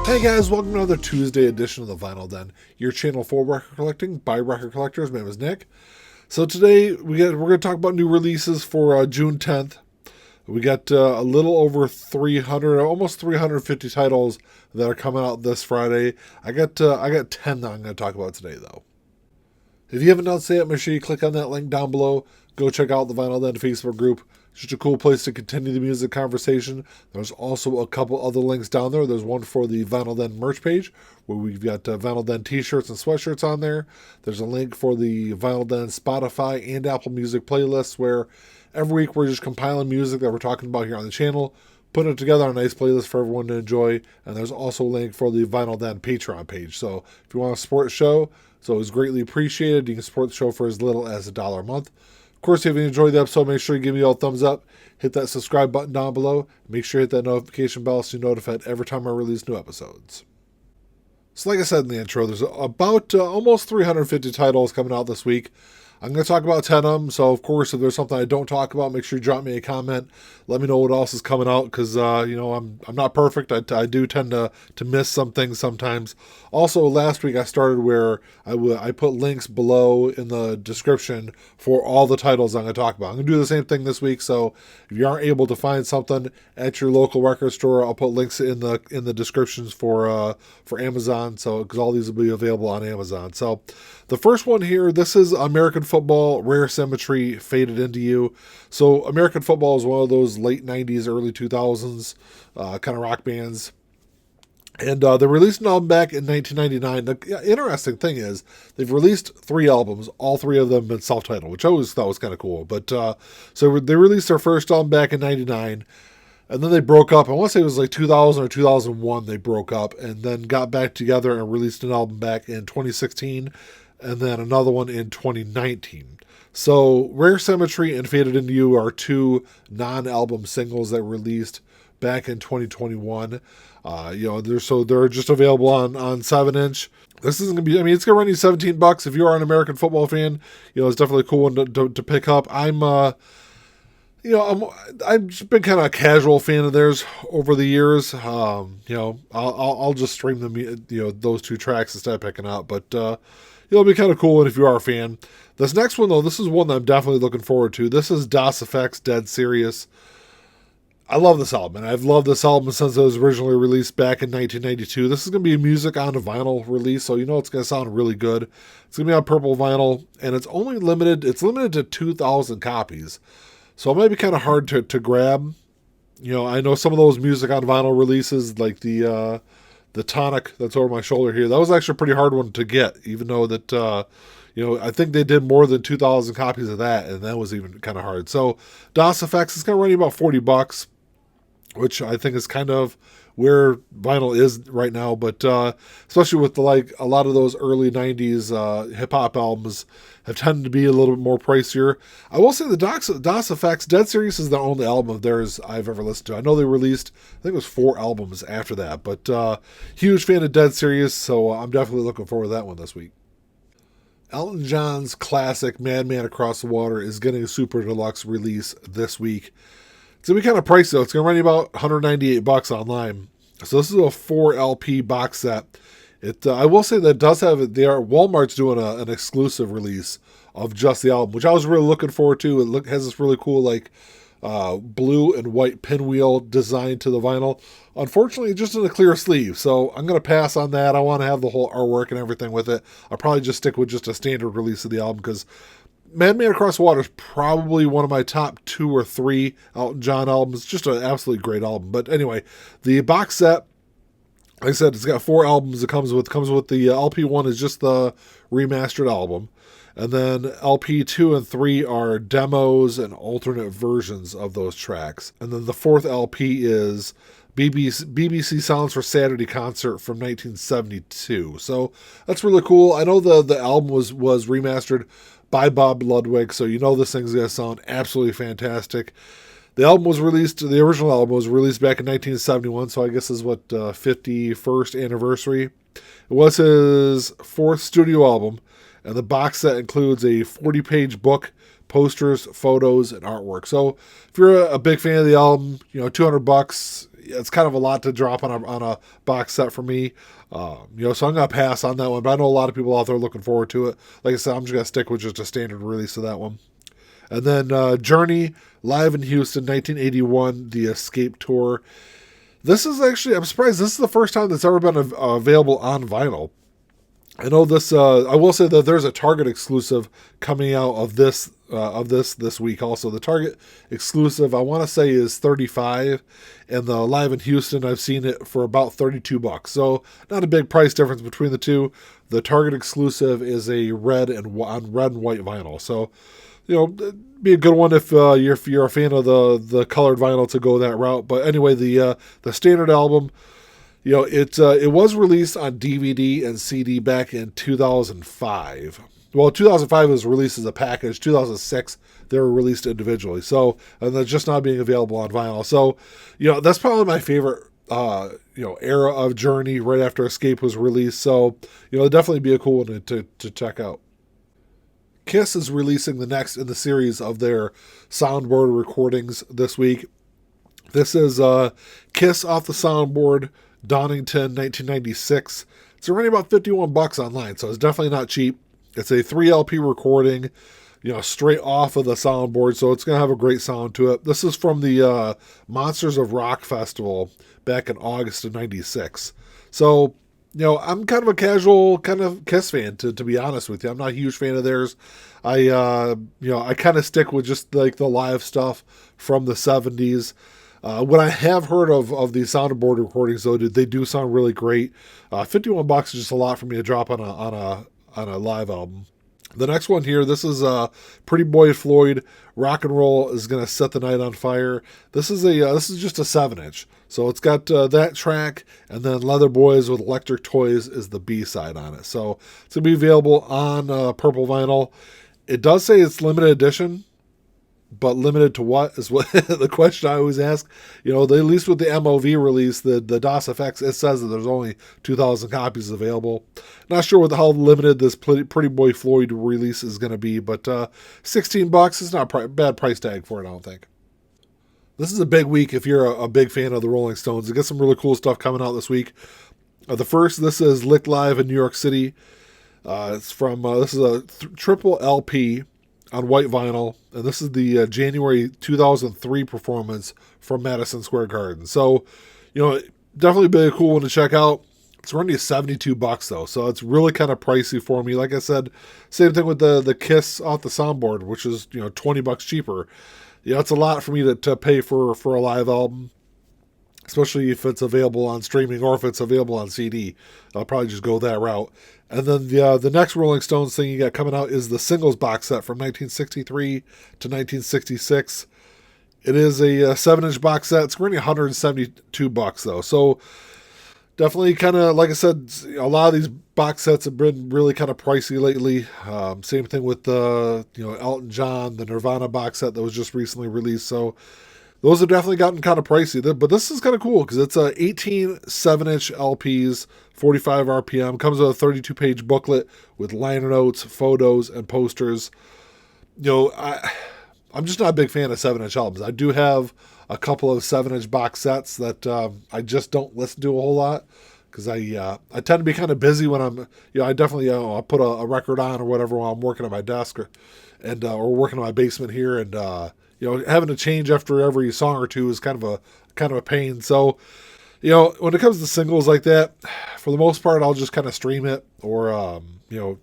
Hey guys, welcome to another Tuesday edition of the Vinyl Den, your channel for record collecting by record collectors. My name is Nick. So today we're going to talk about new releases for June 10th. We got a little over 300, almost 350 titles that are coming out this Friday. I got 10 that I'm going to talk about today though. If you haven't done so yet, make sure you click on that link down below. Go check out the Vinyl Den Facebook group. It's just a cool place to continue the music conversation. There's also a couple other links down there. There's one for the Vinyl Den merch page, where we've got Vinyl Den t-shirts and sweatshirts on there. There's a link for the Vinyl Den Spotify and Apple Music playlists, where every week we're just compiling music that we're talking about here on the channel, putting it together on a nice playlist for everyone to enjoy. And there's also a link for the Vinyl Den Patreon page. So if you want to support the show, it's always greatly appreciated. You can support the show for as little as $1 a month. Of course, if you enjoyed the episode, make sure you give me a thumbs up. Hit that subscribe button down below. Make sure you hit that notification bell so you're notified every time I release new episodes. So like I said in the intro, there's about almost 350 titles coming out this week. I'm going to talk about 10 of them, so of course, if there's something I don't talk about, make sure you drop me a comment. Let me know what else is coming out, because, I'm not perfect. I do tend to miss some things sometimes. Also, last week I started where I put links below in the description for all the titles I'm going to talk about. I'm going to do the same thing this week, so if you aren't able to find something at your local record store, I'll put links in the descriptions for Amazon, so because all these will be available on Amazon. So the first one here, this is American Football, Rare Symmetry, Faded Into You. So American Football is one of those late 90s, early 2000s kind of rock bands. And they released an album back in 1999. The interesting thing is they've released 3 albums. All 3 of them have been self-titled, which I always thought was kind of cool. But so they released their first album back in 99. And then they broke up. I want to say it was like 2000 or 2001 they broke up. And then got back together and released an album back in 2016. And then another one in 2019. So Rare Symmetry and Faded Into You are 2 non-album singles that were released back in 2021. They're just available on 7-inch. This isn't gonna be. It's gonna run you $17 if you are an American football fan. It's definitely a cool one to pick up. I've just been kind of a casual fan of theirs over the years. I'll just stream them. Those 2 tracks instead of picking up, but. It'll be kind of cool if you are a fan. This next one, though, this is one that I'm definitely looking forward to. This is Das EFX Dead Serious. I love this album, and I've loved this album since it was originally released back in 1992. This is going to be a music on a vinyl release, so it's going to sound really good. It's going to be on purple vinyl, and it's limited to 2,000 copies. So it might be kind of hard to grab. I know some of those music on vinyl releases, like the Tonic that's over my shoulder here, that was actually a pretty hard one to get, even though that, I think they did more than 2,000 copies of that, and that was even kind of hard. So Das EFX is going to run you about $40, which I think is kind of where vinyl is right now, but especially with a lot of those early 90s hip-hop albums have tended to be a little bit more pricier. I will say the Das EFX Dead Serious is the only album of theirs I've ever listened to. I know they released, I think it was 4 albums after that, but huge fan of Dead Serious, so I'm definitely looking forward to that one this week. Elton John's classic Madman Across the Water is getting a super deluxe release this week. It's going to be kind of pricey, though. It's going to run you about $198 online. So this is a 4 LP box set. I will say that it does have, Walmart's doing an exclusive release of just the album, which I was really looking forward to. It has this really cool, blue and white pinwheel design to the vinyl. Unfortunately, just in a clear sleeve. So I'm going to pass on that. I want to have the whole artwork and everything with it. I'll probably just stick with just a standard release of the album, because Madman Across the Water is probably one of my top 2 or 3 Elton John albums. Just an absolutely great album. But anyway, the box set, like I said, it's got 4 albums it comes with. The LP1 is just the remastered album. And then LP 2 and 3 are demos and alternate versions of those tracks. And then the 4th LP is BBC Sounds for Saturday concert from 1972. So that's really cool. I know the album was remastered by Bob Ludwig, so this thing's going to sound absolutely fantastic. The original album was released back in 1971, so I guess is 51st anniversary. It was his 4th studio album, and the box set includes a 40-page book, posters, photos, and artwork. So if you're a big fan of the album, $200, it's kind of a lot to drop on a box set for me. So I'm gonna pass on that one. But I know a lot of people out there looking forward to it. Like I said, I'm just gonna stick with just a standard release of that one. And then Journey live in Houston, 1981, the Escape Tour. This is actually, I'm surprised. This is the first time that's ever been available on vinyl. I know this. I will say that there's a Target exclusive coming out of this week. Also, the Target exclusive I want to say is $35, and the live in Houston I've seen it for about $32. So not a big price difference between the two. The Target exclusive is a red and white vinyl. So be a good one if you're a fan of the colored vinyl to go that route. But anyway, the standard album. It was released on DVD and CD back in 2005. Well, 2005 was released as a package. 2006, they were released individually. So, and they're just not being available on vinyl. So, that's probably my favorite, era of Journey right after Escape was released. So, it'll definitely be a cool one to check out. Kiss is releasing the next in the series of their Soundboard recordings this week. This is Kiss off the Soundboard, Donington, 1996. It's already about $51 online, so it's definitely not cheap. It's a 3 LP recording, straight off of the Soundboard, so it's going to have a great sound to it. This is from the Monsters of Rock Festival back in August of 96. So, I'm kind of a casual kind of Kiss fan, to be honest with you. I'm not a huge fan of theirs. I kind of stick with just like the live stuff from the 70s. What I have heard of these Soundboard recordings, though, they do sound really great. $51 is just a lot for me to drop on a live album. The next one here, this is Pretty Boy Floyd. Rock and Roll is gonna set the night on fire. This is just a 7-inch, so it's got that track, and then Leather Boys with Electric Toys is the B side on it. So it's gonna be available on purple vinyl. It does say it's limited edition. But limited to what is what the question I always ask. At least with the MOV release, the DOS FX, it says that there's only 2,000 copies available. Not sure how limited this Pretty Boy Floyd release is going to be, but $16 is not a bad price tag for it, I don't think. This is a big week if you're a big fan of the Rolling Stones. You get some really cool stuff coming out this week. This is Lick Live in New York City. This is a triple LP on white vinyl, and this is the January 2003 performance from Madison Square Garden. So, definitely be a cool one to check out. It's running $72 though, so it's really kind of pricey for me. Like I said, same thing with the Kiss off the Soundboard, which is $20 cheaper. It's a lot for me to pay for a live album, especially if it's available on streaming or if it's available on CD. I'll probably just go that route. And then the next Rolling Stones thing you got coming out is the singles box set from 1963 to 1966. It is a 7-inch box set. It's running $172 though. So definitely kind of, like I said, a lot of these box sets have been really kind of pricey lately. Same thing with the Elton John, the Nirvana box set that was just recently released. So those have definitely gotten kind of pricey, but this is kind of cool because it's 18 7-inch LPs, 45 RPM, comes with a 32-page booklet with liner notes, photos, and posters. I'm just not a big fan of 7-inch albums. I do have a couple of 7-inch box sets that I just don't listen to a whole lot because I tend to be kind of busy when I'm, I definitely I'll put a record on or whatever while I'm working at my desk or working in my basement here, and having to change after every song or two is kind of a pain. So, when it comes to singles like that, for the most part, I'll just kind of stream it or,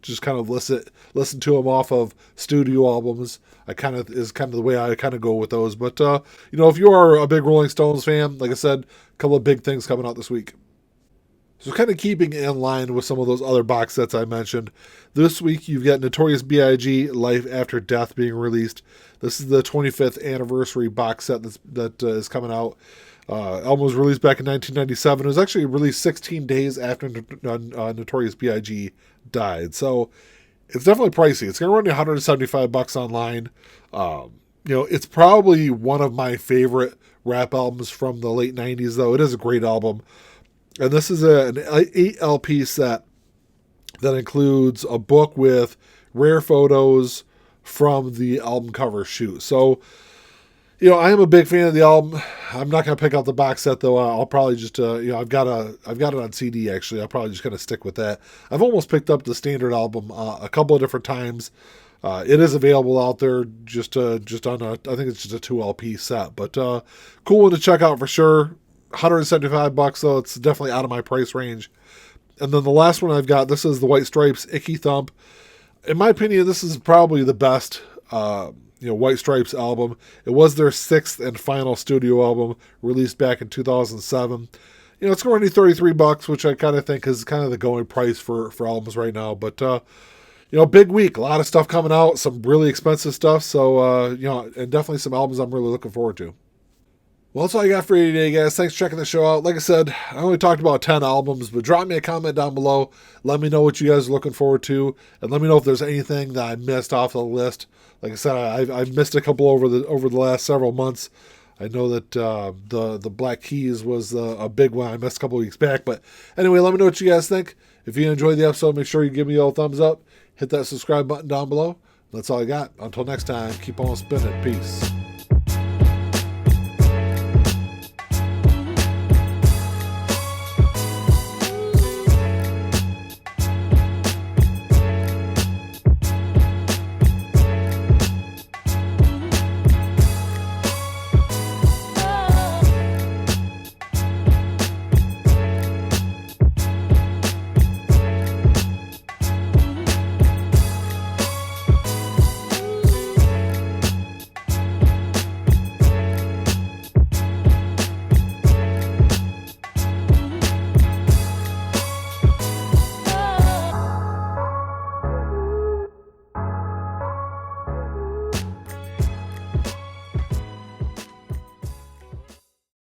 just kind of listen to them off of studio albums. Is the way I kind of go with those. But, if you are a big Rolling Stones fan, like I said, a couple of big things coming out this week. So kind of keeping in line with some of those other box sets I mentioned, this week you've got Notorious B.I.G. Life After Death being released. This is the 25th anniversary box set that is coming out. Album was released back in 1997. It was actually released 16 days after Notorious B.I.G. died. So it's definitely pricey. It's going to run you $175 online. It's probably one of my favorite rap albums from the late 90s, though. It is a great album. And this is an 8 LP set that includes a book with rare photos from the album cover shoot. So, I am a big fan of the album. I'm not gonna pick out the box set though. I'll probably just I've got it on CD actually. I'll probably just kind of stick with that. I've almost picked up the standard album a couple of different times. It is available out there just on I think it's just a 2 LP set, but cool one to check out for sure. $175 though. It's definitely out of my price range. And then the last one I've got, this is the White Stripes Icky Thump. In my opinion, this is probably the best White Stripes album. It was their 6th and final studio album, released back in 2007. It's going to be $33, which I kind of think is kind of the going price for albums right now. But big week, a lot of stuff coming out, some really expensive stuff. So and definitely some albums I'm really looking forward to. Well, that's all I got for you today, guys. Thanks for checking the show out. Like I said, I only talked about 10 albums, but drop me a comment down below. Let me know what you guys are looking forward to, and let me know if there's anything that I missed off the list. Like I said, I've missed a couple over the last several months. I know that the Black Keys was a big one. I missed a couple weeks back, but anyway, let me know what you guys think. If you enjoyed the episode, make sure you give me a thumbs up. Hit that subscribe button down below. That's all I got. Until next time, keep on spinning. Peace.